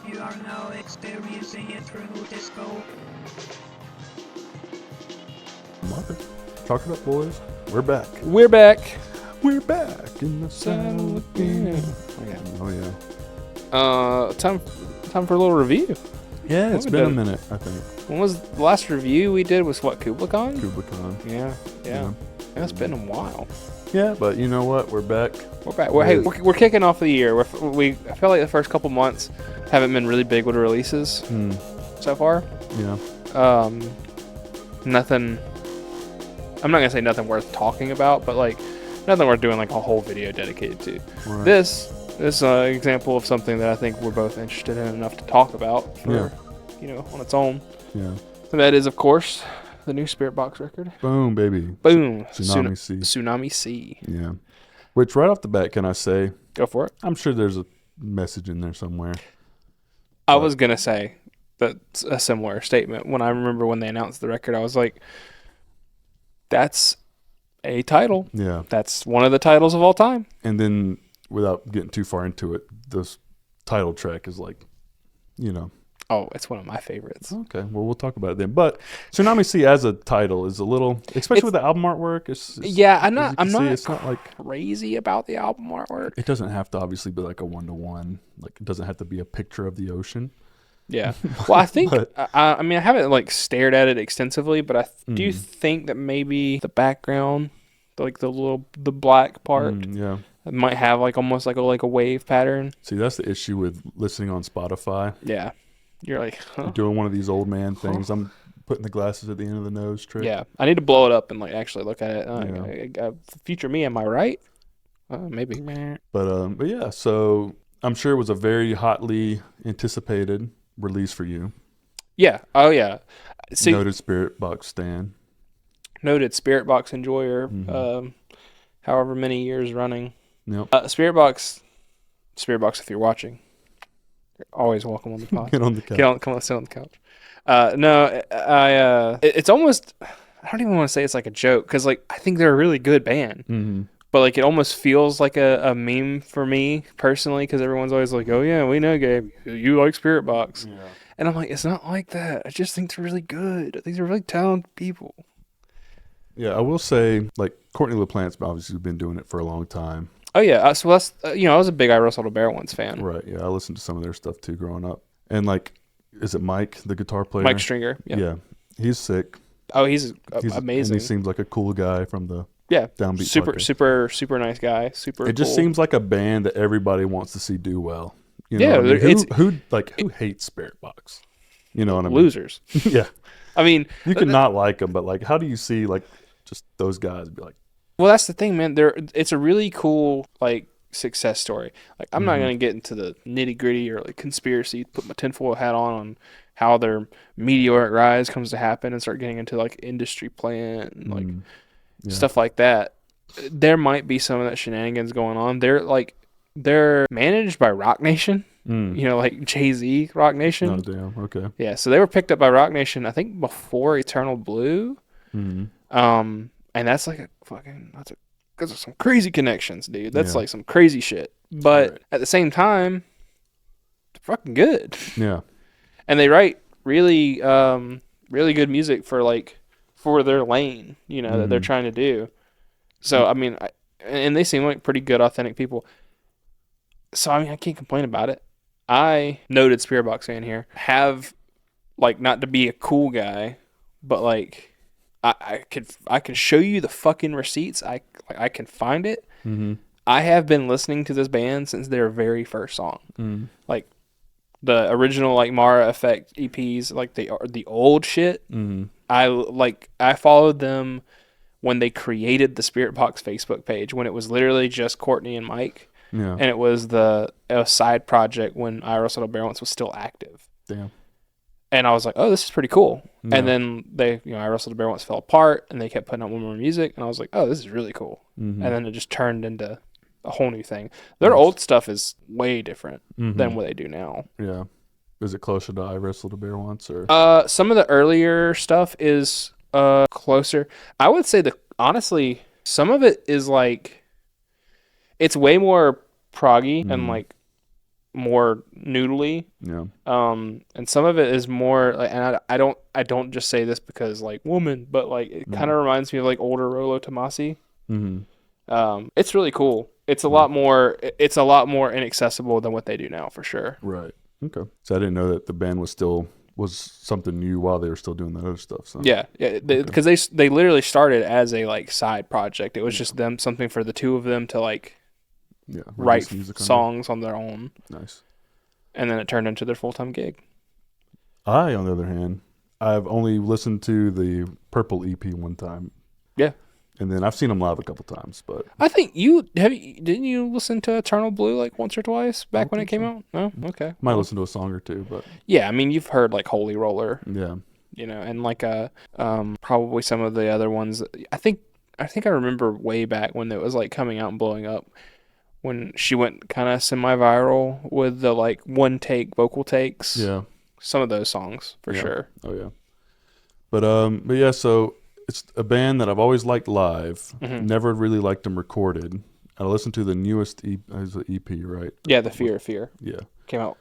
You are now experiencing EternalDisco. Mother. Talk it up, boys. We're back. We're back. We're back in the saddle again. Yeah. Oh, yeah. Time for a little review. Yeah, it's We've been a done- minute, I think. When was the last review we did? Was what, KublaCon? KublaCon. Yeah. It's been a while. Yeah, but you know what? We're back. We're back. We're kicking off the year. I feel like the first couple months haven't been really big with the releases so far. Yeah. Nothing. I'm not gonna say nothing worth talking about, but like nothing worth doing like a whole video dedicated to. Right. This example of something that I think we're both interested in enough to talk about for, on its own. Yeah. And that is, of course, the new Spiritbox record. Boom, baby. Boom. Tsunami C. Tsunami C. Yeah. Which, right off the bat, can I say, Go for it. I'm sure there's a message in there somewhere. I was going to say that's a similar statement. When I remember when they announced the record, I was like, that's a title. Yeah. That's one of the titles of all time. And then, without getting too far into it, this title track is like, Oh, it's one of my favorites. Okay, well, we'll talk about it then. But Tsunami C as a title is a little, especially with the album artwork. I'm not like crazy about the album artwork. It doesn't have to obviously be like a one-to-one. Like, it doesn't have to be a picture of the ocean. Yeah. Well, I think, I haven't like stared at it extensively, but I do think that maybe the background, like the black part, it might have like almost like a wave pattern. See, that's the issue with listening on Spotify. Yeah. You're like, You're doing one of these old man things. I'm putting the glasses at the end of the nose trick. Yeah. I need to blow it up and like actually look at it. Future me, am I right? Maybe. But yeah, so I'm sure it was a very hotly anticipated release for you. Yeah. Oh yeah. See, noted Spiritbox stan. Noted Spiritbox enjoyer. However many years running. Yep. Spiritbox, if you're watching, you're always welcome on the podcast. Get on the couch. Come on, sit on the couch. It's almost, I don't even want to say it's like a joke, because like I think they're a really good band. Mm-hmm. But like it almost feels like a meme for me personally, because everyone's always like, "Oh yeah, we know, Gabe, you like Spiritbox," and I'm like, it's not like that. I just think they're really good. I think they're really talented people. Yeah, I will say, like, Courtney LaPlante's obviously been doing it for a long time. Oh yeah, so that's I was a big I Wrestled a Bear Once fan. Right. Yeah, I listened to some of their stuff too growing up. And like, is it Mike, the guitar player? Mike Stringer. Yeah, he's sick. Oh, he's amazing. And he seems like a cool guy from the Downbeat super nice guy. Super. It just seems like a band that everybody wants to see do well. You know what I mean? Who hates Spiritbox? You know what I mean? Losers. Yeah. I mean, you could not like them, but like, how do you see like just those guys be like? Well, that's the thing, man. It's a really cool like success story. Like, I'm not gonna get into the nitty gritty or like conspiracy. Put my tinfoil hat on how their meteoric rise comes to happen and start getting into like industry plan and like stuff like that. There might be some of that shenanigans going on. They're managed by Rock Nation. Like Jay-Z, Rock Nation. Oh damn. Okay. Yeah. So they were picked up by Rock Nation, I think, before Eternal Blue. And that's like because of some crazy connections, dude. That's like some crazy shit. But at the same time, they're fucking good. Yeah. And they write really, really good music for their lane, that they're trying to do. So, I mean, and they seem like pretty good, authentic people. So, I mean, I can't complain about it. I, noted Spiritbox fan here, have, like, not to be a cool guy, but, like, I can show you the fucking receipts. I can find it. I have been listening to this band since their very first song. Like the original like Mara Effect EPs, like the old shit. I followed them when they created the Spiritbox Facebook page, when it was literally just Courtney and Mike. Yeah. And it was a side project when I Wrestled a Bear Once was still active. Damn. And I was like, oh, this is pretty cool. Yeah. And then I Wrestled a Bear Once fell apart, and they kept putting out more music, and I was like, oh, this is really cool. And then it just turned into a whole new thing. Their old stuff is way different than what they do now. Yeah. Is it closer to I Wrestled a Bear Once, or? Some of the earlier stuff is closer. I would say honestly, some of it is like, it's way more proggy and like more noodly. Yeah. And some of it is more like, and I don't just say this because like woman, but like it kind of reminds me of like older Rolo Tomasi. It's really cool. It's a lot more inaccessible than what they do now, for sure. Right. Okay. So I didn't know that the band was something new while they were still doing that other stuff. So Yeah, because they literally started as a like side project. It was just something for the two of them to like write songs on their own. Nice. And then it turned into their full-time gig. On the other hand, I've only listened to the Purple EP one time. Yeah. And then I've seen them live a couple times, but I think didn't you listen to Eternal Blue like once or twice back when it came out? No? Okay. Might listen to a song or two, but yeah, I mean you've heard like Holy Roller. Yeah. And like probably some of the other ones. I think I remember way back when it was like coming out and blowing up, when she went kind of semi-viral with the like one take vocal takes. Yeah. Some of those songs for sure. Oh yeah. But yeah, so it's a band that I've always liked live. Never really liked them recorded. I listened to the newest EP, right? Yeah, the Fear of Fear. Yeah. Came out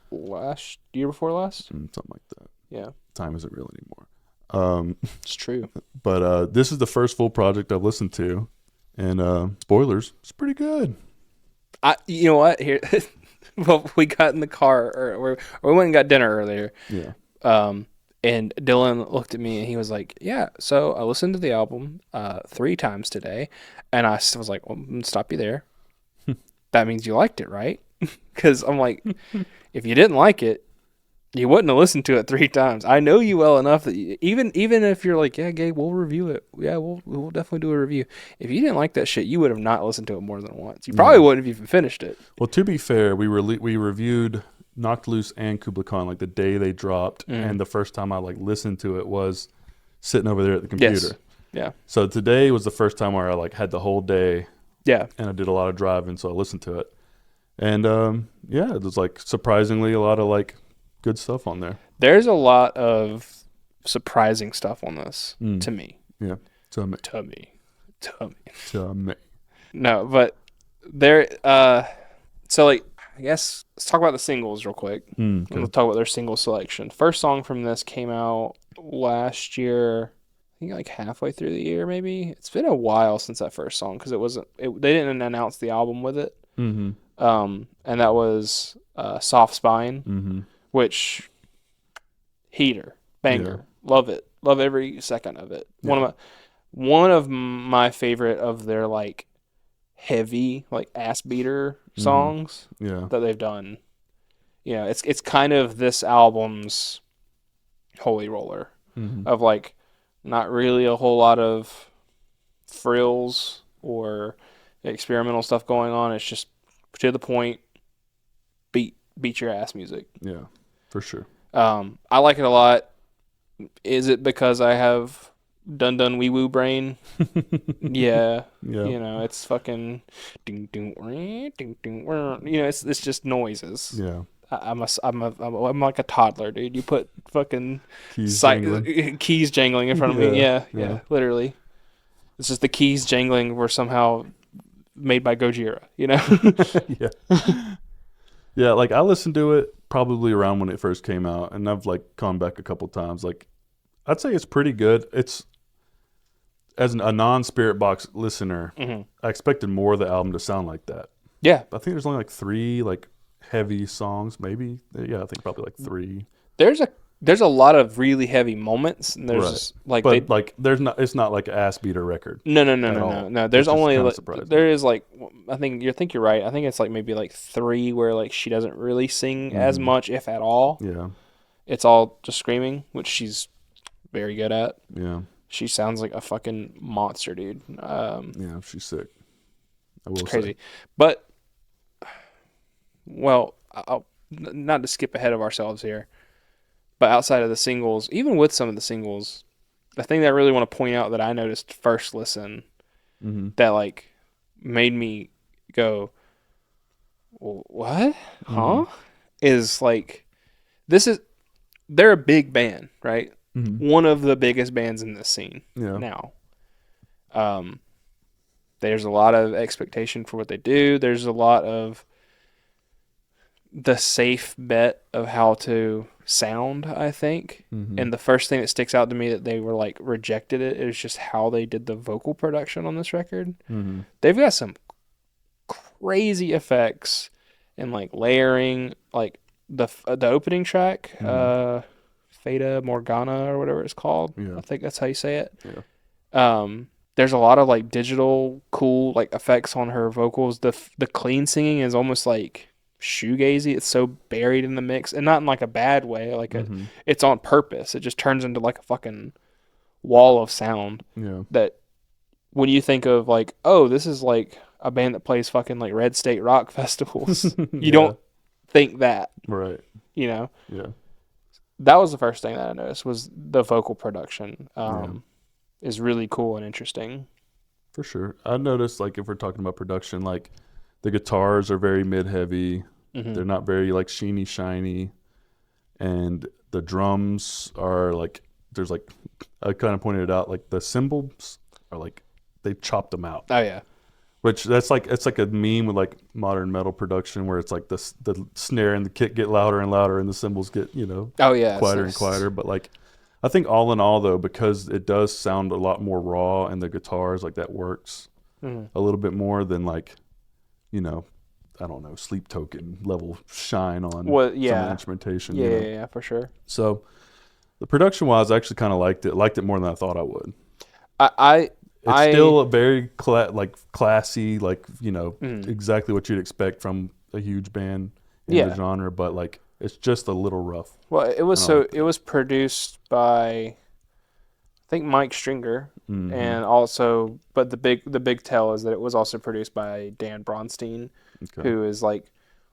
year before last? Something like that. Yeah. Time isn't real anymore. It's true. But this is the first full project I've listened to. And spoilers, it's pretty good. You know what? Here, well, we got in the car, or we went and got dinner earlier. Yeah. And Dylan looked at me and he was like, "Yeah, so I listened to the album 3 times today," and I was like, "Well, I'm gonna stop you there. That means you liked it, right?" Because I'm like, if you didn't like it, you wouldn't have listened to it 3 times. I know you well enough that even if you're like, "Yeah, Gabe, we'll review it. Yeah, we'll definitely do a review." If you didn't like that shit, you would have not listened to it more than once. You probably wouldn't have even finished it. Well, to be fair, we reviewed Knocked Loose and Kubla Khan like the day they dropped, and the first time I like listened to it was sitting over there at the computer. Yes. Yeah. So today was the first time where I like had the whole day. Yeah. And I did a lot of driving, so I listened to it. And yeah, it was like surprisingly a lot of like good stuff on there. There's a lot of surprising stuff on this to me. Yeah. To me. No, but there so like I guess let's talk about the singles real quick. Okay. We'll talk about their single selection. First song from this came out last year, I think like halfway through the year maybe. It's been a while since that first song because they didn't announce the album with it. Mm-hmm. And that was Soft Spine, which heater, banger. Yeah. Love it. Love every second of it. Yeah. One of my favorite of their like heavy like ass beater songs that they've done. You know, it's kind of this album's Holy Roller of like not really a whole lot of frills or experimental stuff going on. It's just to the point, beat your ass music. Yeah, for sure. I like it a lot. Is it because I have dun wee woo brain? Yeah. You know, it's fucking ding ding ding ding. You know, it's just noises. Yeah. I'm like a toddler, dude. You put fucking keys jangling in front of me. Yeah, literally. It's just the keys jangling were somehow made by Gojira, you know? Yeah. Yeah, like I listened to it probably around when it first came out, and I've like gone back a couple times. Like I'd say it's pretty good. It's as a non-Spiritbox listener, I expected more of the album to sound like that. Yeah. I think there's only like 3 like heavy songs, maybe. Yeah, I think probably like 3. There's a lot of really heavy moments, and there's like, but like there's not. It's not like an ass beater record. No. There's only like, there is like I think you're right. I think it's like maybe like 3 where like she doesn't really sing as much, if at all. Yeah, it's all just screaming, which she's very good at. Yeah, she sounds like a fucking monster, dude. Yeah, she's sick. I will crazy, say. But well, not to skip ahead of ourselves here. But outside of the singles, even with some of the singles, the thing that I really want to point out that I noticed first listen that like made me go, what? Huh? Is like, they're a big band, right? One of the biggest bands in this scene now. There's a lot of expectation for what they do. There's a lot of the safe bet of how to sound, I think. Mm-hmm. And the first thing that sticks out to me that they were like rejected it is just how they did the vocal production on this record. Mm-hmm. They've got some crazy effects and like layering, like the opening track, Fata Morgana or whatever it's called. Yeah. I think that's how you say it. Yeah. There's a lot of like digital cool like effects on her vocals. The clean singing is almost like shoegazy. It's so buried in the mix, and not in like a bad way. Like it's on purpose. It just turns into like a fucking wall of sound. Yeah. That when you think of like, oh, this is like a band that plays fucking like Red State Rock festivals, you don't think that, right? You know. Yeah. That was the first thing that I noticed was the vocal production. Is really cool and interesting. For sure. I noticed, like, if we're talking about production, like, the guitars are very mid-heavy. Mm-hmm. They're not very, like, sheeny, shiny. And the drums are, like, there's, like, I kind of pointed it out, like, the cymbals are, like, they chopped them out. Oh, yeah. Which, that's, like, it's like a meme with, like, modern metal production where it's, like, the snare and the kick get louder and louder and the cymbals get, you know, quieter and quieter. But, like, I think all in all, though, because it does sound a lot more raw and the guitars, like, that works a little bit more than, like, you know, I don't know, Sleep Token level shine on some of the instrumentation. Yeah, you know? yeah, for sure. So the production-wise, I actually kind of liked it more than I thought I would. It's still a very classy, like, you know, exactly what you'd expect from a huge band in the genre, but, like, it's just a little rough. Well, it was produced by, I think, Mike Stringer, and also, but the big tell is that it was also produced by Dan Bronstein, who is like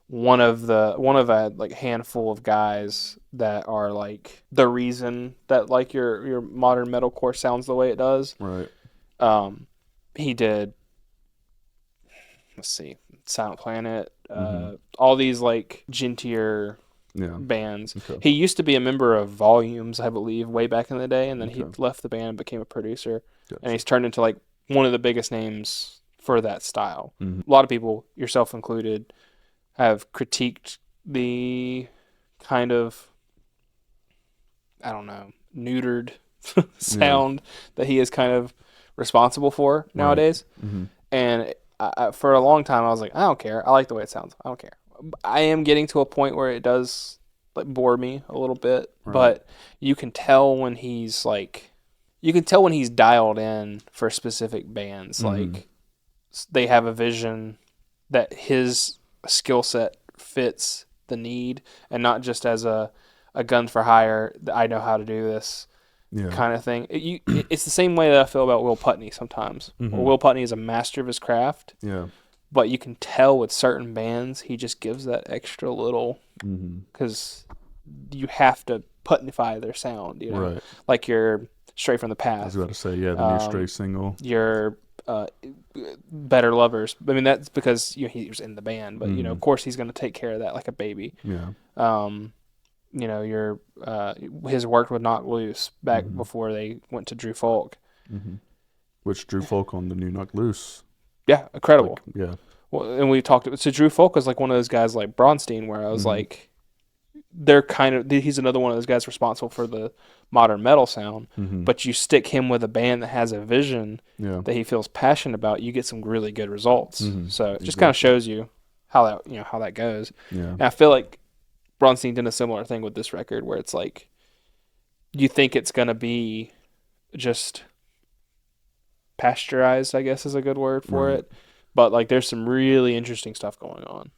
one of a like handful of guys that are like the reason that like your modern metalcore sounds the way it does. Right. He did, let's see, Silent Planet, all these like gentler bands. Okay. He used to be a member of Volumes, I believe, way back in the day, and then he left the band and became a producer. Gotcha. And he's turned into like one of the biggest names for that style. A lot of people, yourself included, have critiqued the kind of, I don't know, neutered sound that he is kind of responsible for nowadays. Right. And I, for a long time, I was like, I don't care. I like the way it sounds. I don't care. I am getting to a point where it does like bore me a little bit, but you can tell when he's dialed in for specific bands. Like they have a vision that his skill set fits the need, and not just as a gun for hire. I know how to do this kind of thing. It's the same way that I feel about Will Putney sometimes. Will Putney is a master of his craft. Yeah. But you can tell with certain bands, he just gives that extra little, because you have to Putneyfy their sound, you know? Right. Like your Straight from the Path. I was about to say, the new Stray single. Your Better Lovers. I mean, that's because he was in the band, but of course he's going to take care of that like a baby. Yeah. Your his work with Knock Loose back before they went to Drew Folk. Which Drew Folk on the new Knock Loose. Yeah, incredible. Like, well, and we talked. So Drew Folk was like one of those guys like Bronstein, where I was like, he's another one of those guys responsible for the modern metal sound. But you stick him with a band that has a vision that he feels passionate about, you get some really good results. So it just kind of shows you how that goes. Yeah. And I feel like Bronstein did a similar thing with this record, where it's like you think it's gonna be just pasteurized, I guess is a good word for it, but like there's some really interesting stuff going on.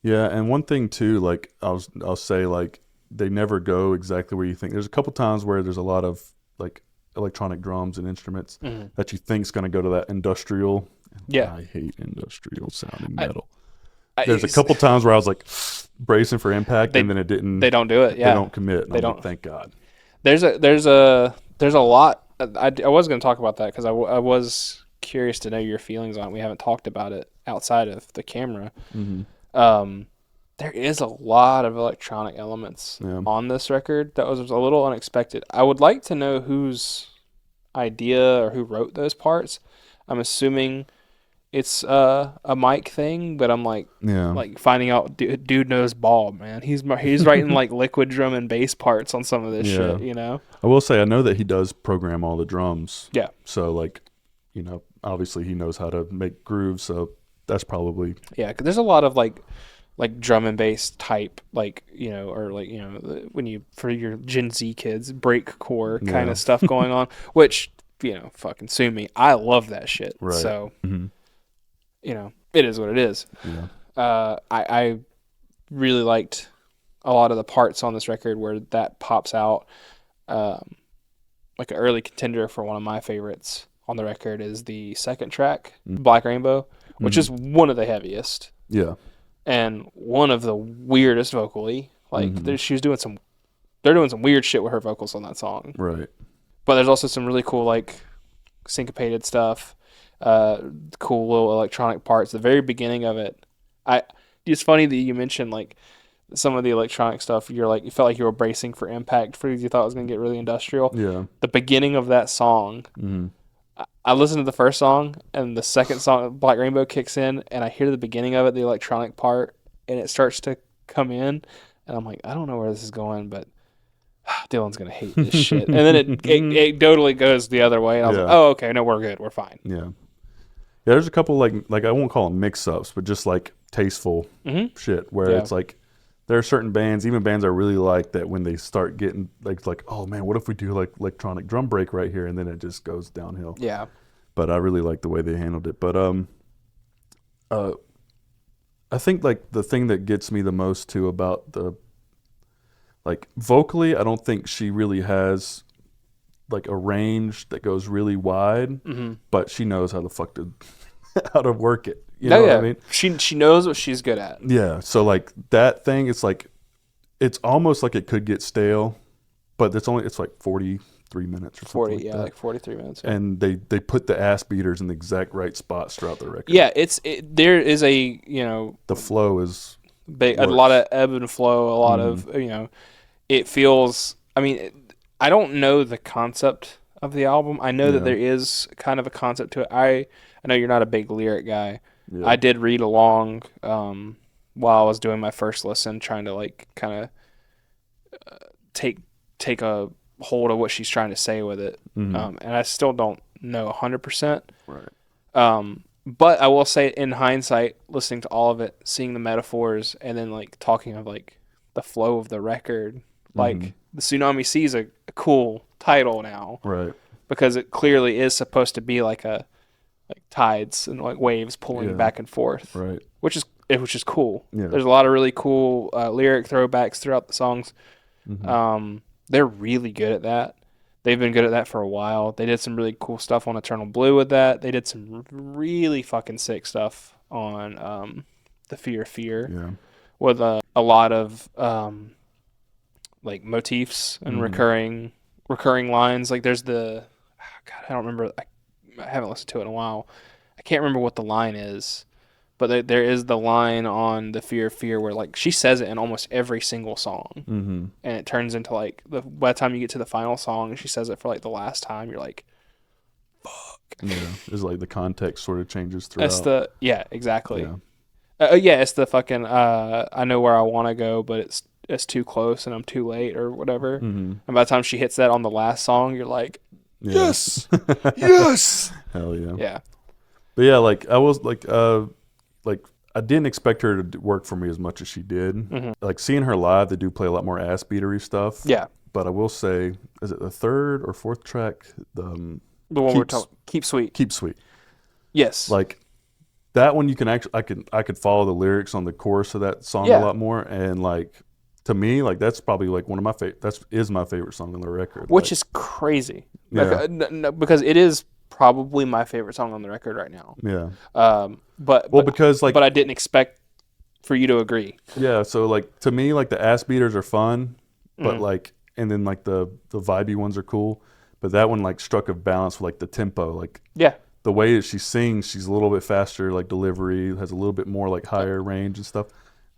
Yeah, and one thing too, like I'll say, like they never go exactly where you think. There's a couple times where there's a lot of like electronic drums and instruments that you think is going to go to that industrial. Yeah, I hate industrial sounding metal. There's a couple times where I was like bracing for impact, and then it didn't. They don't do it. Yeah, they don't commit. They don't. Like, thank God. There's a lot. I was going to talk about that because I was curious to know your feelings on it. We haven't talked about it outside of the camera. There is a lot of electronic elements on this record that was a little unexpected. I would like to know whose idea or who wrote those parts. I'm assuming it's a mic thing, but I'm like finding out dude knows ball, man. He's writing like liquid drum and bass parts on some of this shit, you know. I will say I know that he does program all the drums. Yeah. So like, you know, obviously he knows how to make grooves, so that's probably 'cause there's a lot of like drum and bass type, like, you know, or like, you know, when you, for your Gen Z kids, breakcore kind of stuff going on, which, you know, fucking sue me. I love that shit. Right. So, you know, it is what it is. Yeah. I really liked a lot of the parts on this record where that pops out. Like an early contender for one of my favorites on the record is the second track, Black Rainbow, which is one of the heaviest. Yeah. And one of the weirdest vocally. Like, they're doing some weird shit with her vocals on that song. Right. But there's also some really cool, like, syncopated stuff, cool little electronic parts. The very beginning of it, it's funny that you mentioned, like, some of the electronic stuff. You felt like you were bracing for impact because you thought it was going to get really industrial. Yeah. The beginning of that song, I listened to the first song, and the second song, Black Rainbow, kicks in, and I hear the beginning of it, the electronic part, and it starts to come in, and I'm like, I don't know where this is going, but Dylan's going to hate this shit. And then it totally goes the other way, and I was like, oh, okay, no, we're good, we're fine. Yeah. Yeah, there's a couple, like I won't call them mix-ups, but just, like, tasteful shit, where it's like, there are certain bands, even bands I really like, that when they start getting like, oh man, what if we do like electronic drum break right here, and then it just goes downhill. Yeah. But I really like the way they handled it. But I think like the thing that gets me the most too about the, like, vocally, I don't think she really has like a range that goes really wide, but she knows how the fuck to how to work it. You know what I mean? She knows what she's good at. Yeah. So like that thing, it's like, it's almost like it could get stale, but it's like 43 minutes or something. 40, like 43 minutes. Yeah. And they put the ass beaters in the exact right spots throughout the record. Yeah, there is a, you know, the flow is big, a lot of ebb and flow, a lot of, you know, it feels, I mean, I don't know the concept of the album. I know that there is kind of a concept to it. I know you're not a big lyric guy. Yeah. I did read along while I was doing my first listen, trying to like kind of take a hold of what she's trying to say with it. And I still don't know 100%. Right. But I will say, in hindsight, listening to all of it, seeing the metaphors, and then like talking of like the flow of the record, like the Tsunami Sea is a cool title now, right? Because it clearly is supposed to be like tides and like waves pulling back and forth, right? Which is cool. Yeah. There's a lot of really cool lyric throwbacks throughout the songs. They're really good at that. They've been good at that for a while. They did some really cool stuff on Eternal Blue with that. They did some really fucking sick stuff on the Fear with a lot of like motifs and recurring lines. Like there's God, I don't remember. I haven't listened to it in a while. I can't remember what the line is, but there is the line on the Fear where like she says it in almost every single song, and it turns into like by the time you get to the final song, she says it for like the last time. You're like, fuck. Yeah, it's like the context sort of changes throughout. That's exactly. Yeah. It's the fucking I know where I want to go, but it's too close and I'm too late or whatever. And by the time she hits that on the last song, you're like, yes, yes, hell yeah, yeah. But yeah, like I was like I didn't expect her to work for me as much as she did. Like seeing her live, they do play a lot more ass beatery stuff. Yeah, but I will say, is it the third or fourth track? The one we're talking, Keep Sweet. Keep Sweet. Yes, like that one. You can actually, I could follow the lyrics on the chorus of that song a lot more, and like. To me, like that's probably like one of my favorite. Is my favorite song on the record, which is crazy. Yeah. Because it is probably my favorite song on the record right now. Yeah. But I didn't expect for you to agree. Yeah. So like to me, like the ass beaters are fun, but like, and then like the vibey ones are cool, but that one like struck a balance with like the tempo, like the way that she sings, she's a little bit faster, like delivery has a little bit more like higher range and stuff.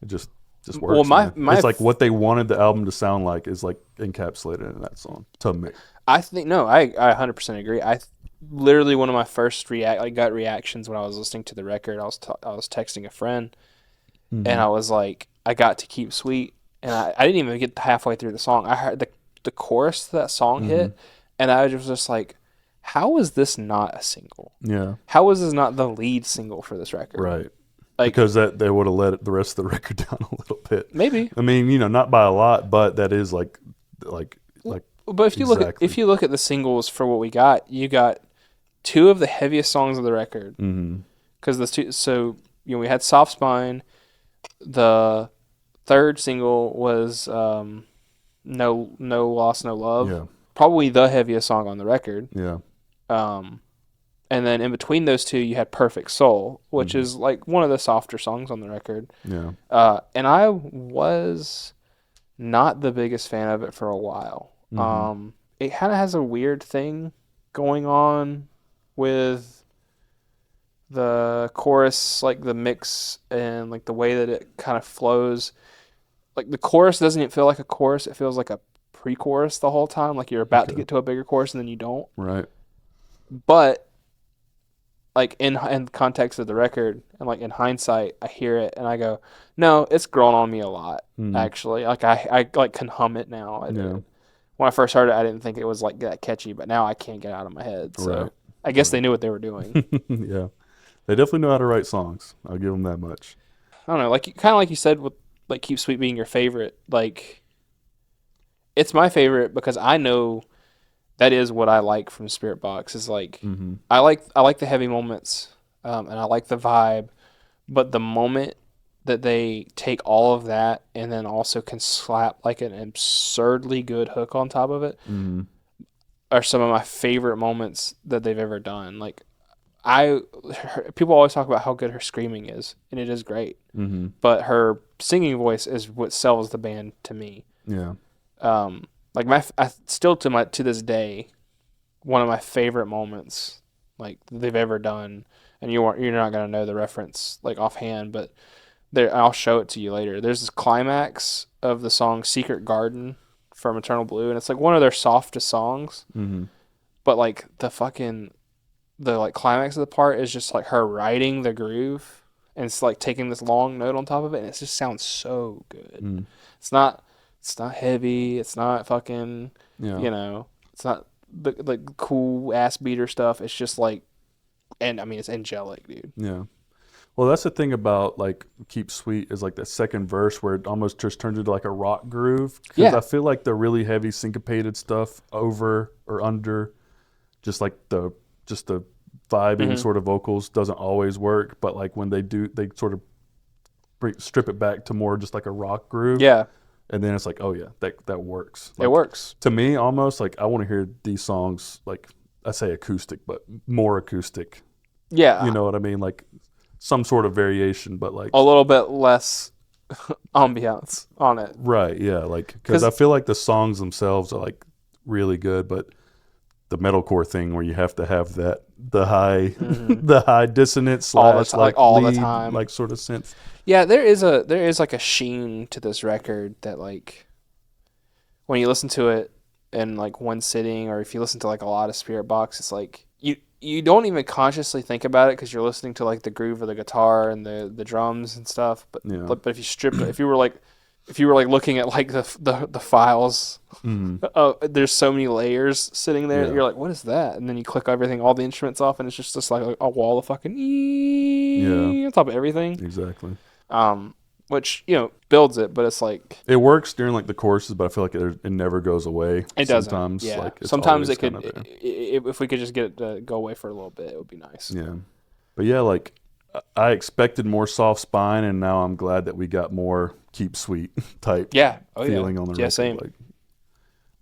It just. just Well, works. my It's like what they wanted the album to sound like is like encapsulated in that song to me. I think no, I 100% agree. Literally one of my first gut reactions when I was listening to the record. I was texting a friend, and I was like, I got to Keep Sweet, and I didn't even get halfway through the song. I heard the chorus to that song hit, and I was just like, how is this not a single? Yeah. How is this not the lead single for this record? Right. Like, because they would have let the rest of the record down a little bit. Maybe. I mean, not by a lot, but that is like. But if you look at the singles for what we got, you got two of the heaviest songs of the record. Because we had Soft Spine. The third single was No Loss, No Love. Yeah. Probably the heaviest song on the record. Yeah. And then in between those two, you had Perfect Soul, which is like one of the softer songs on the record. Yeah. And I was not the biggest fan of it for a while. It kind of has a weird thing going on with the chorus, like the mix and like the way that it kind of flows. Like the chorus doesn't even feel like a chorus. It feels like a pre-chorus the whole time. Like you're about to get to a bigger chorus and then you don't. Right. But like in the context of the record and like in hindsight, I hear it and I go, no, it's grown on me a lot. Actually, like I like can hum it now. When I first heard it, I didn't think it was like that catchy, but now I can't get it out of my head. So I guess they knew what they were doing. Yeah, they definitely know how to write songs. I'll give them that much. I don't know, like kind of like you said with like Keep Sweet being your favorite. Like it's my favorite because I know that is what I like from Spiritbox. Is like I like the heavy moments, and I like the vibe, but the moment that they take all of that and then also can slap like an absurdly good hook on top of it are some of my favorite moments that they've ever done. Like people always talk about how good her screaming is, and it is great, but her singing voice is what sells the band to me. Yeah. Like still to this day, one of my favorite moments like they've ever done, and you're not gonna know the reference like offhand, but I'll show it to you later. There's this climax of the song "Secret Garden" from Eternal Blue, and it's like one of their softest songs. But like the like climax of the part is just like her riding the groove, and it's like taking this long note on top of it, and it just sounds so good. It's not heavy. It's not fucking. It's not the like cool ass beater stuff. It's just like, and I mean it's angelic, dude. Yeah. Well, that's the thing about like Keep Sweet is like that second verse where it almost just turns into like a rock groove. Because I feel like the really heavy syncopated stuff over or under, just the vibing sort of vocals doesn't always work. But like when they do, they sort of strip it back to more just like a rock groove. Yeah. And then it's like, oh yeah, that works. Like, it works. To me, almost like I want to hear these songs like I say acoustic, but more acoustic. Yeah. You know what I mean? Like some sort of variation, but like a little bit less ambiance on it. Right, yeah, like because I feel like the songs themselves are like really good, but the metalcore thing where you have to have the high dissonance slash all lead, the time, like sort of synth. Yeah, there is like a sheen to this record that like when you listen to it in like one sitting, or if you listen to like a lot of Spiritbox, it's like you don't even consciously think about it because you're listening to like the groove of the guitar and the drums and stuff. But if you strip it, if you were like looking at like the files, there's so many layers sitting there that you're like, what is that? And then you click all the instruments off, and it's just like a wall of fucking on top of everything. Exactly. Which builds it, but it's like it works during like the choruses, but I feel like it never goes away. It doesn't. Sometimes, yeah. like Sometimes it could. If we could just get it to go away for a little bit, it would be nice. Yeah, but yeah, like I expected more Soft Spine, and now I'm glad that we got more Keep Sweet type. Feeling on the record. Yeah, same.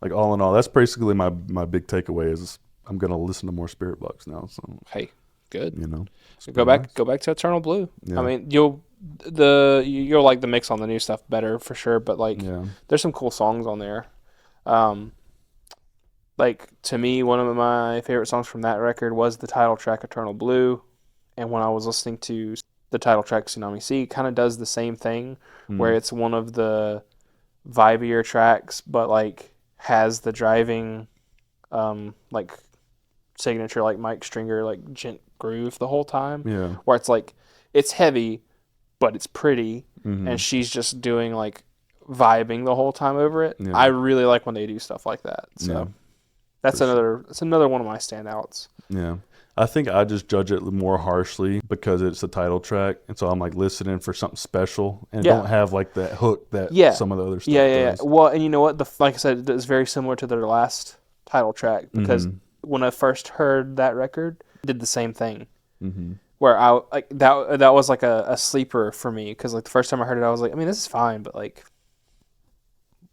Like all in all, that's basically my big takeaway is I'm gonna listen to more Spiritbox now. So hey, good. Go back to Eternal Blue. Yeah. I mean, you'll like the mix on the new stuff better for sure, but like there's some cool songs on there. Like to me, one of my favorite songs from that record was the title track Eternal Blue, and when I was listening to the title track Tsunami Sea kind of does the same thing, where it's one of the vibier tracks, but like has the driving, like signature like Mike Stringer like gent groove the whole time. Yeah. Where it's like it's heavy, but it's pretty, and she's just doing like vibing the whole time over it. Yeah. I really like when they do stuff like that. So Yeah, that's another one of my standouts. Yeah. I think I just judge it more harshly because it's a title track, and so I'm like listening for something special, and don't have like that hook that some of the other stuff does. Well, and you know what? Like I said, it's very similar to their last title track because when I first heard that record, it did the same thing. Where I like that was like a sleeper for me because like the first time I heard it, I was like, I mean, this is fine, but like,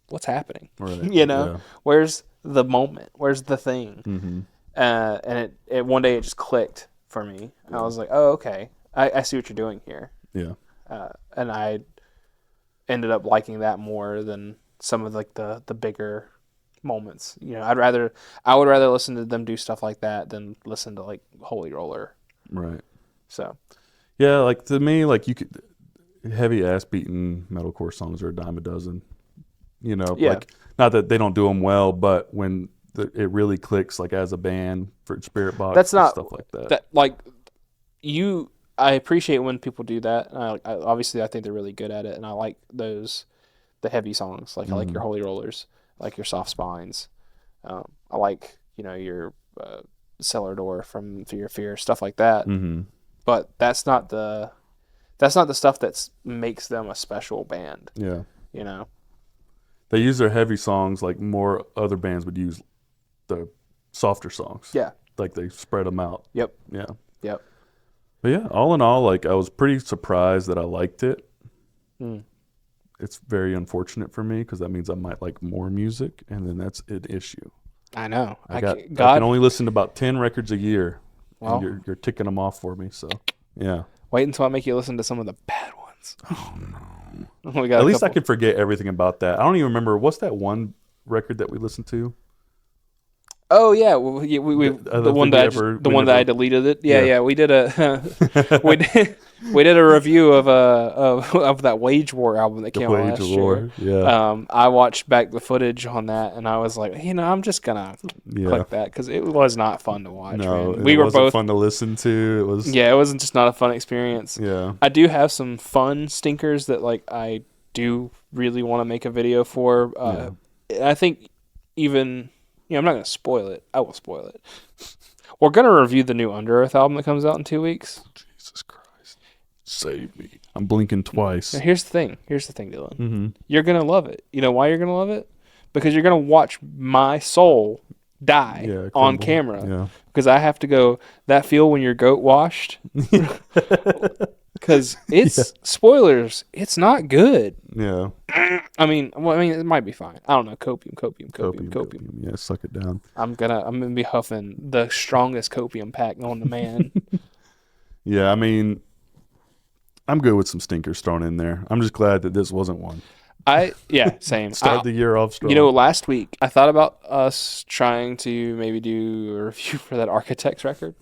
what's happening? Right. You know, where's the moment? Where's the thing? And it one day it just clicked for me. And I was like, oh, okay. I see what you're doing here. Yeah. And I ended up liking that more than some of like the bigger moments. You know, I would rather listen to them do stuff like that than listen to like Holy Roller. Right. So. Yeah, like to me, like you could heavy ass beating metalcore songs are a dime a dozen. You know, like not that they don't do them well, but when it really clicks like as a band for Spiritbox and stuff like that. I appreciate when people do that. Obviously, I think they're really good at it, and I like the heavy songs. Like I like your Holy Rollers, I like your Soft Spines. I like your Cellar Door from Fear Fear, stuff like that. But that's not the stuff that makes them a special band. Yeah, you know, they use their heavy songs like more other bands would use the softer songs. Yeah. Like they spread them out. Yep. Yeah. Yep. But yeah, all in all, like I was pretty surprised that I liked it. It's very unfortunate for me because that means I might like more music, and then that's an issue. I know. I can only listen to about 10 records a year. Well, and you're ticking them off for me, so yeah. Wait until I make you listen to some of the bad ones. Oh no. At least I could forget everything about that. I don't even remember, what's that one record that we listened to? Oh yeah, we the one that I deleted it. Yeah, we did a we did a review of that Wage War album that came out last year. Yeah. I watched back the footage on that, and I was like, I'm just gonna click that because it was not fun to watch. No, man. We were both fun to listen to. It was. Yeah, it wasn't just not a fun experience. Yeah. I do have some fun stinkers that like I do really want to make a video for. I think even. I'm not going to spoil it. I will spoil it. We're going to review the new Under Earth album that comes out in 2 weeks. Jesus Christ. Save me. I'm blinking twice. Now, here's the thing, Dylan. You're going to love it. You know why you're going to love it? Because you're going to watch my soul die on camera. Yeah. Because I have to go, that feel when your goat washed? Because it's spoilers. It's not good. Yeah. I mean, it might be fine. I don't know. Copium. Yeah, suck it down. I'm gonna be huffing the strongest copium pack on the man. Yeah, I mean, I'm good with some stinkers thrown in there. I'm just glad that this wasn't one. Same. Start the year off strong. Last week I thought about us trying to maybe do a review for that Architects record.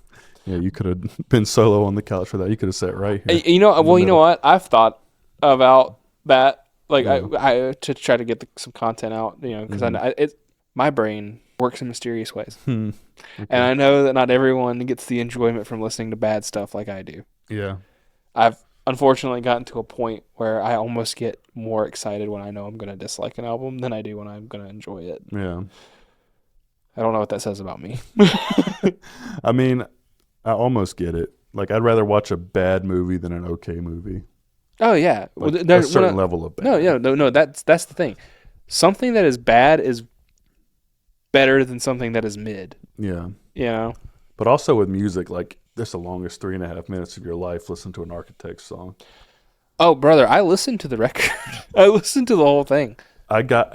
Yeah, you could have been solo on the couch for that. You could have sat right here. You know what? I've thought about that, like I to try to get some content out. Because my brain works in mysterious ways, and I know that not everyone gets the enjoyment from listening to bad stuff like I do. Yeah, I've unfortunately gotten to a point where I almost get more excited when I know I'm going to dislike an album than I do when I'm going to enjoy it. Yeah, I don't know what that says about me. I mean, I almost get it. Like, I'd rather watch a bad movie than an okay movie. Oh yeah, like a certain level of bad. No. That's the thing. Something that is bad is better than something that is mid. Yeah. But also with music, like, this the longest 3.5 minutes of your life. Listen to an Architects song. Oh, brother, I listened to the record. I listened to the whole thing. I got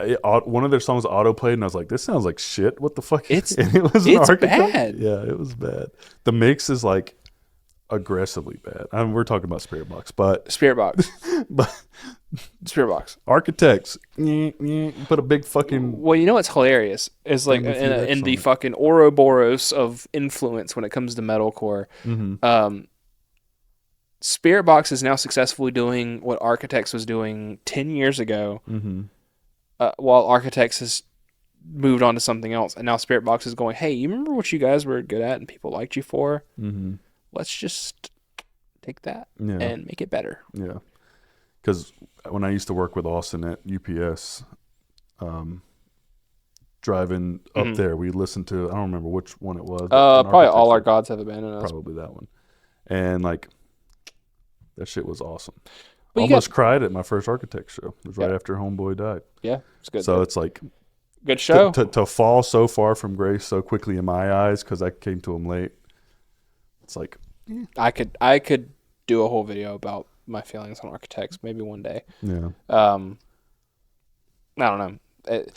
one of their songs auto-played, and I was like, this sounds like shit. What the fuck? It's bad. Yeah, it was bad. The mix is, like, aggressively bad. I mean, we're talking about Spiritbox, but... Spiritbox. Architects. Put a big fucking... Well, you know what's hilarious? Is, like, in the fucking Ouroboros of influence when it comes to metalcore, Spiritbox is now successfully doing what Architects was doing 10 years ago, while Architects has moved on to something else. And now Spiritbox is going, hey, you remember what you guys were good at and people liked you for? Let's just take that and make it better. Yeah. Because when I used to work with Austin at UPS, driving up there, we listened to, I don't remember which one it was. Probably All Our Gods Have Abandoned Us. Probably that one. And like, that shit was awesome. But Almost cried at my first Architect show. It was right after Homeboy died. Yeah, it's good. So it's like, good show. To fall so far from grace so quickly in my eyes, because I came to him late. It's like, I could do a whole video about my feelings on Architects maybe one day. Yeah. I don't know.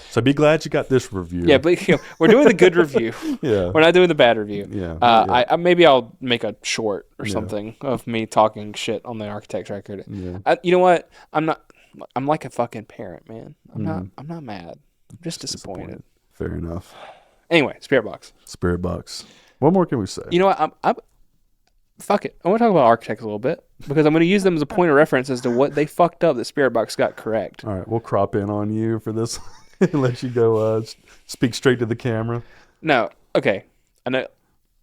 So be glad you got this review. Yeah, but we're doing the good review. Yeah. We're not doing the bad review. Yeah. I maybe I'll make a short or something of me talking shit on the Architects record. Yeah. You know what? I'm like a fucking parent, man. I'm not mad. I'm just disappointed. Fair enough. Anyway, Spiritbox. What more can we say? You know what? I'm fuck it. I want to talk about Architects a little bit because I'm going to use them as a point of reference as to what they fucked up that Spiritbox got correct. All right, we'll crop in on you for this and let you go speak straight to the camera. No, okay. I know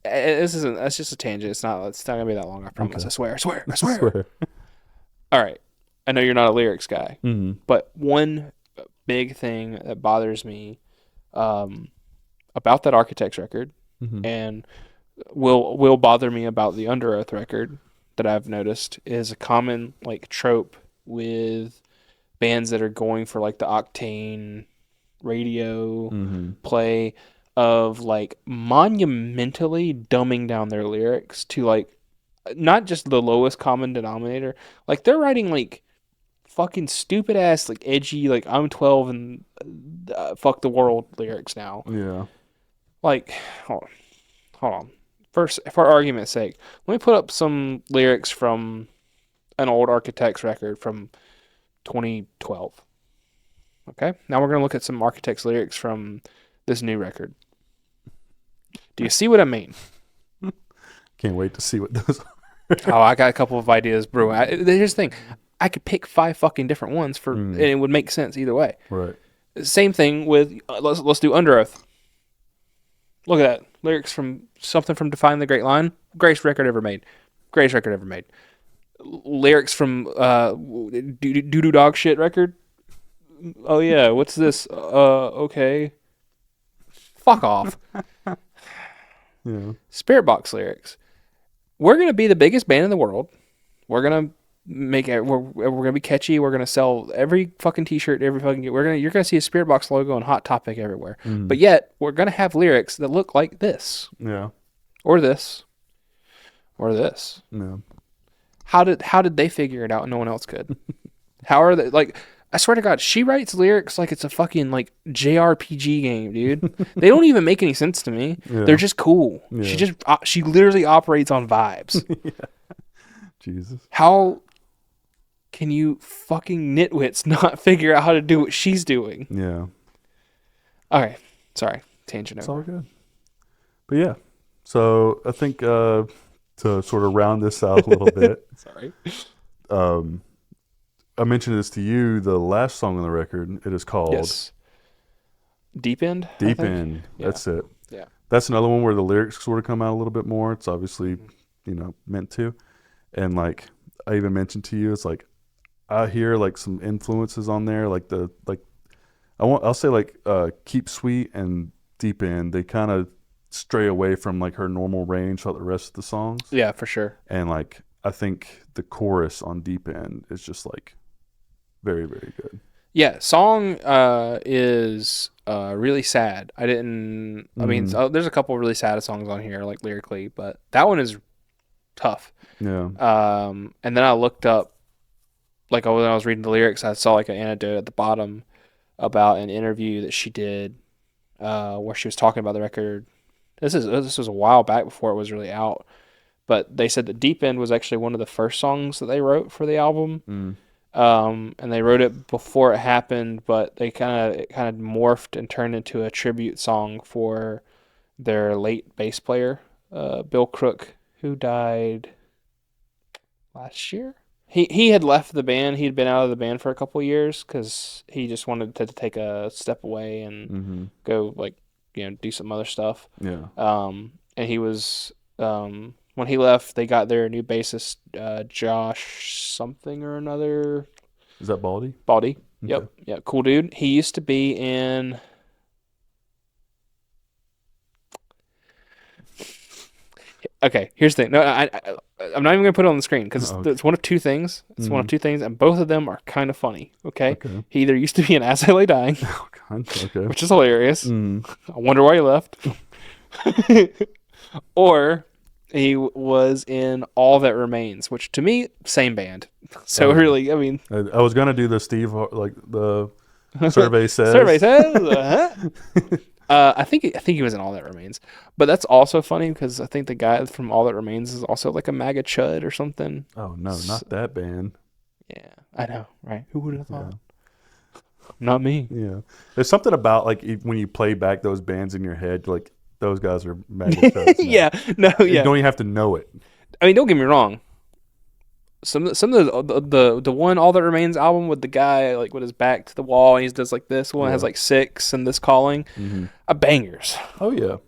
that's just a tangent. It's not going to be that long, I promise. Okay. I swear. All right. I know you're not a lyrics guy, but one big thing that bothers me about that Architects record and will bother me about the Under Oath record that I've noticed is a common like trope with bands that are going for like the Octane radio play of like monumentally dumbing down their lyrics to like not just the lowest common denominator. Like they're writing like fucking stupid ass like edgy like I'm 12 and fuck the world lyrics now. Yeah. Like hold on. First, for argument's sake, let me put up some lyrics from an old Architects record from 2012. Okay? Now we're going to look at some Architects lyrics from this new record. Do you see what I mean? Can't wait to see what those are. Oh, I got a couple of ideas brewing. Here's the thing. I could pick 5 fucking different ones and it would make sense either way. Right. Same thing with, let's do Under Oath. Look at that. Lyrics from something from Define the Great Line. Greatest record ever made. Lyrics from Doo-Doo Dog Shit record. Oh yeah, what's this? Okay. Fuck off. Yeah. Spiritbox lyrics. We're gonna be the biggest band in the world. We're gonna make it. We're gonna be catchy. We're gonna sell every fucking t-shirt. You're gonna see a Spiritbox logo and Hot Topic everywhere. But yet we're gonna have lyrics that look like this. Yeah. Or this. Or this. Yeah. How did they figure it out and no one else could? How are they like? I swear to God, she writes lyrics like it's a fucking like JRPG game, dude. They don't even make any sense to me. Yeah. They're just cool. Yeah. She literally operates on vibes. Yeah. Jesus. How can you fucking nitwits not figure out how to do what she's doing? Yeah. Okay. Sorry. Tangent over. It's all good. But yeah. So I think to sort of round this out a little bit. Sorry. I mentioned this to you, the last song on the record. It is called Deep End? Deep End. Yeah. That's it. Yeah. That's another one where the lyrics sort of come out a little bit more. It's obviously, meant to. And like I even mentioned to you, it's like I hear like some influences on there, like I'll say like Keep Sweet and Deep End. They kind of stray away from like her normal range throughout the rest of the songs. Yeah, for sure. And like I think the chorus on Deep End is just like very, very good. Yeah, song is really sad. I mean, there's a couple really sad songs on here, like lyrically, but that one is tough. Yeah. And then I looked up, like when I was reading the lyrics, I saw like an anecdote at the bottom about an interview that she did where she was talking about the record. This was a while back before it was really out, but they said that Deep End was actually one of the first songs that they wrote for the album. And they wrote it before it happened, but they kind of morphed and turned into a tribute song for their late bass player, Bill Crook, who died last year. He had left the band. He'd been out of the band for a couple years because he just wanted to take a step away and go do some other stuff. Yeah. And he was when he left, they got their new bassist, Josh something or another. Is that Baldy? Baldy. Okay. Yep. Yeah. Cool dude. He used to be in. Okay, here's the thing. No, I'm not even gonna put it on the screen because it's one of two things. It's one of two things, and both of them are kind of funny. Okay? He either used to be in As I Lay Dying, Oh God. Okay. which is hilarious. I wonder why he left. Or he was in All That Remains, which to me, same band. So really, I mean, I was gonna do the Steve like the survey says. Survey says. I think he was in All That Remains, but that's also funny because I think the guy from All That Remains is also like a MAGA chud or something. Oh no, not that band. Yeah, I know, right? Who would have thought? Yeah. Not me. Yeah, there's something about like when you play back those bands in your head, like those guys are MAGA chuds. Yeah, no, yeah. You don't even have to know it. I mean, don't get me wrong. Some of the one All That Remains album with the guy like with his back to the wall and he does like this one has like 6 and This Calling, bangers. Oh yeah,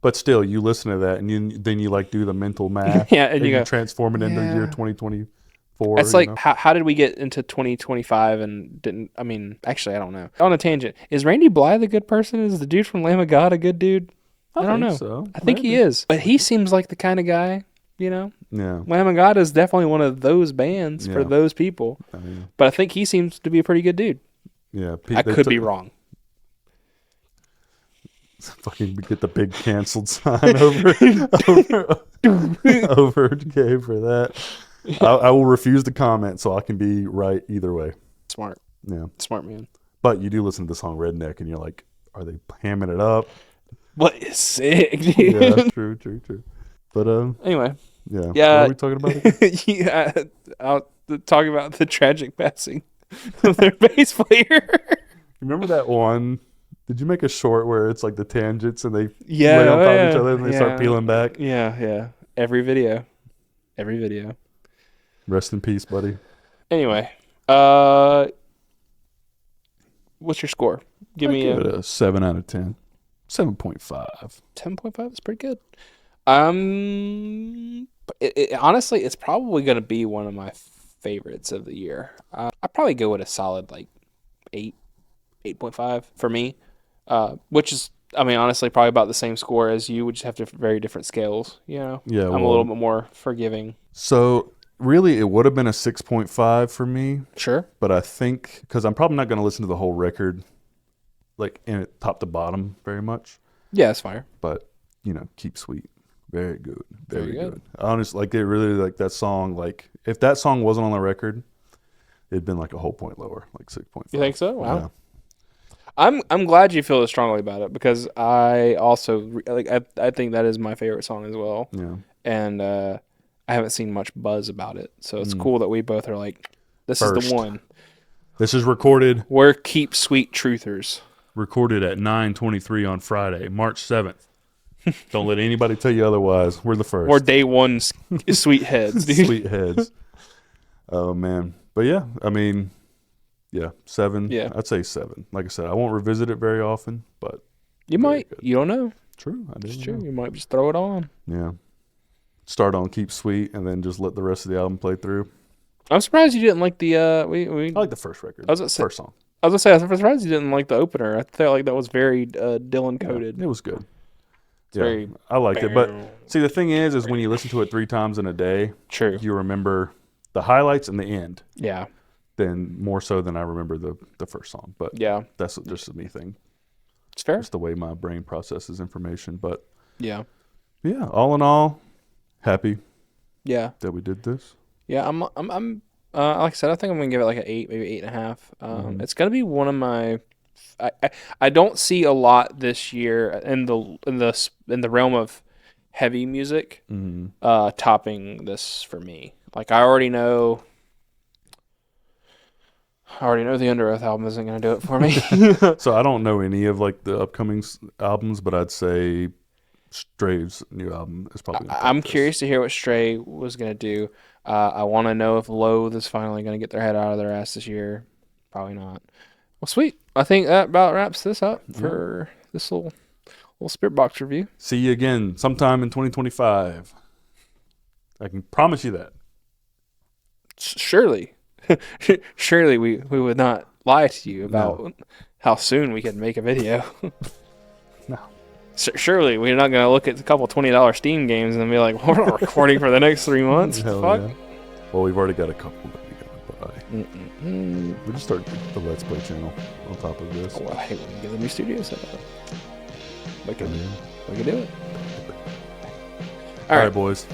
but still, you listen to that and then you like do the mental math. Yeah, and you go, transform it into year 2024. It's like how did we get into 2025 and didn't? I mean, actually, I don't know. On a tangent, is Randy Blythe a good person? Is the dude from Lamb of God a good dude? I don't know. So. I think he is, but he seems like the kind of guy. Yeah. Lamb of God is definitely one of those bands for those people. But I think he seems to be a pretty good dude. Yeah. I could be wrong. Fucking get the big canceled sign over Gabe for that. I will refuse to comment so I can be right either way. Smart. Yeah. Smart man. But you do listen to the song Redneck and you're like, are they hamming it up? What is sick, dude? Yeah, true. But anyway. Yeah. What are we talking about? Yeah, I'll talk about the tragic passing of their bass player. Remember that one? Did you make a short where it's like the tangents and they lay on top of each other and they start peeling back? Yeah. Every video. Rest in peace, buddy. Anyway, what's your score? Give me a 7 out of 10. 7.5. 10.5 is pretty good. Honestly, it's probably going to be one of my favorites of the year. I'd probably go with a solid like 8.5 for me, which is, I mean, honestly, probably about the same score as you. We just have very different scales, you know? Yeah, I'm a little bit more forgiving. So, really, it would have been a 6.5 for me. Sure. But I think, because I'm probably not going to listen to the whole record, like, in it top to bottom very much. Yeah, that's fine. But, Keep Sweet. Very good. Very good. Honestly, like, it really, like, that song, like, if that song wasn't on the record, it'd been, like, a whole point lower, like 6.5. You think so? Wow. Yeah. I'm glad you feel as strongly about it because I also, I think that is my favorite song as well. Yeah. And I haven't seen much buzz about it. So it's cool that we both are like, this is the one. This is recorded. We're Keep Sweet Truthers. Recorded at 9:23 on Friday, March 7th. Don't let anybody tell you otherwise. We're the first. We're day one sweet heads, dude. Sweet heads. Oh, man. But yeah, I mean, yeah, 7. Yeah. I'd say 7. Like I said, I won't revisit it very often, but. You might. Good. You don't know. True. It's true. You might just throw it on. Yeah. Start on Keep Sweet and then just let the rest of the album play through. I'm surprised you didn't like the. I like the first record. First song. I was gonna say, I'm surprised you didn't like the opener. I felt like that was very Dylan coded. Yeah, it was good. Very. I liked it, but see, the thing is when you listen to it 3 times in a day, true, you remember the highlights and the end. Yeah. Then more so than I remember the first song, but yeah, that's just a me thing. It's fair. It's the way my brain processes information, but yeah. All in all, happy. Yeah. That we did this. Yeah, I'm like I said, I think I'm gonna give it like an 8, maybe 8.5. It's gonna be one of my. I don't see a lot this year in the realm of heavy music topping this for me. Like I already know the Under Oath album isn't gonna do it for me. So I don't know any of like the upcoming albums, but I'd say Stray's new album is probably. Gonna I'm top curious to hear what Stray was gonna do. I want to know if Loathe is finally gonna get their head out of their ass this year. Probably not. Well, sweet. I think that about wraps this up for this little Spiritbox review. See you again sometime in 2025. I can promise you that. Surely, surely we would not lie to you about how soon we could make a video. No. Surely we're not gonna look at a couple $20 Steam games and be like, we're not recording for the next 3 months. Hell Fuck. yeah. Well, we've already got a couple that we gotta buy. We just start the Let's Play channel on top of this. Oh, I hate when we get the new studio set up. We can do it. All right, boys.